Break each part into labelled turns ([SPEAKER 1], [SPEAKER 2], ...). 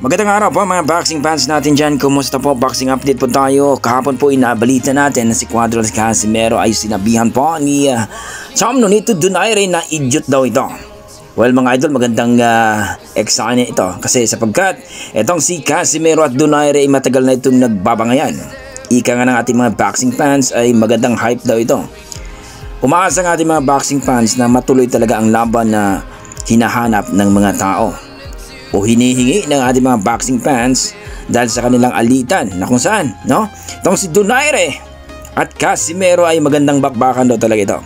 [SPEAKER 1] Magandang araw po mga boxing fans natin dyan. Kumusta po? Boxing update po tayo. Kahapon po inabalita natin na si Cuadro Casimero ay sinabihan po ni Sam Nonito Donaire na idiot daw ito. Well mga idol, magandang eksanya ito kasi sapagkat itong si Casimero at Donaire ay matagal na itong nagbabangayan. Ika nga ng ating mga boxing fans ay magandang hype daw ito. Umaasa ng ating mga boxing fans na matuloy talaga ang laban na hinahanap ng mga tao o hinihingi ng ating mga boxing fans dahil sa kanilang alitan na kung saan, no? Itong si Donaire at Casimero ay magandang bakbakan daw talaga ito.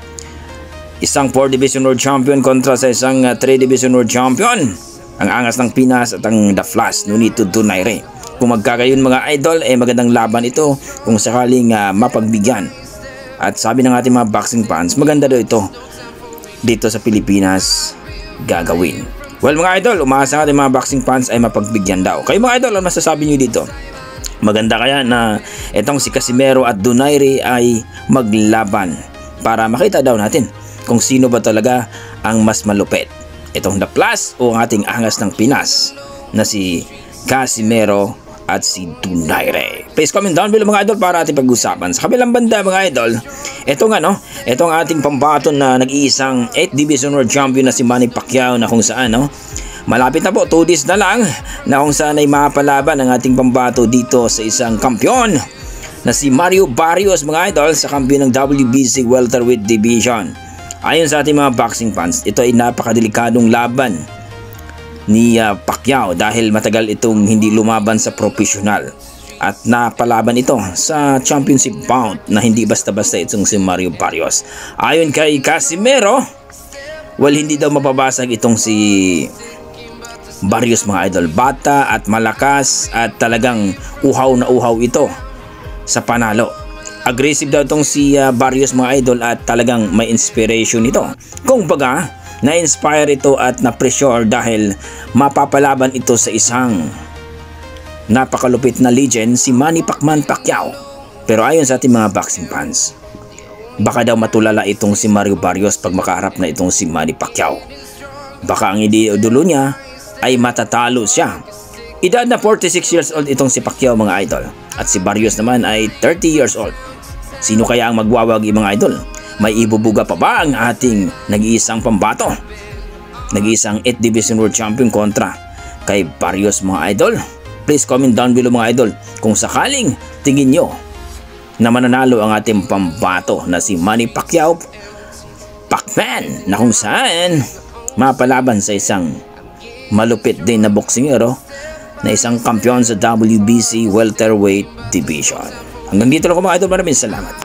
[SPEAKER 1] Isang 4 Division World Champion kontra sa isang 3 Division World Champion. Ang angas ng Pinas at ang The Flash, Nonito Donaire. Kung magkagayon mga idol, magandang laban ito kung sakaling mapagbigyan. At sabi ng ating mga boxing fans, maganda daw ito dito sa Pilipinas gagawin. Well mga idol, umaasa natin mga boxing fans ay mapagbigyan daw. Kayo mga idol, ano masasabi nyo dito? Maganda kaya na itong si Casimero at Donaire ay maglaban para makita daw natin kung sino ba talaga ang mas malupit. Itong The Plus o ang ating angas ng Pinas na si Casimero at si Donaire. Please comment down below mga idol para ating pag-usapan. Sa kabilang banda mga idol, itong ating pambaton na nag-iisang 8 Division World Champion na si Manny Pacquiao na kung saan malapit na po 2 days na lang na kung saan ay mapalaban ang ating pambato dito sa isang kampiyon na si Mario Barrios mga idol sa kampiyon ng WBC Welterweight Division. Ayon sa ating mga boxing fans, ito ay napakadelikadong laban ni Pacquiao dahil matagal itong hindi lumaban sa profesional at napalaban ito sa championship bout na hindi basta-basta itong si Mario Barrios. Ayon kay Casimero, well hindi daw mapabasag itong si Barrios mga idol. Bata at malakas at talagang uhaw na uhaw ito sa panalo. Aggressive daw itong si Barrios mga idol at talagang may inspiration ito. Kung baga, na-inspire ito at na-pressure dahil mapapalaban ito sa isang napakalupit na legend si Manny Pacquiao. Pero ayon sa ating mga boxing fans, baka daw matulala itong si Mario Barrios pag makaharap na itong si Manny Pacquiao. Baka ang idolo niya ay matatalo siya. Edad na 46 years old itong si Pacquiao mga idol at si Barrios naman ay 30 years old. Sino kaya ang magwawagi mga idol? May ibubuga pa ba ang ating nag-iisang pambato? Nag-iisang 8 Division World Champion kontra kay Barrios mga idol? Please comment down below mga idol kung sakaling tingin nyo na mananalo ang ating pambato na si Manny Pacquiao Pacman na kung saan mapalaban sa isang malupit din na boksingero na isang kampiyon sa WBC Welterweight Division. Hanggang dito lang mga idol, maraming salamat.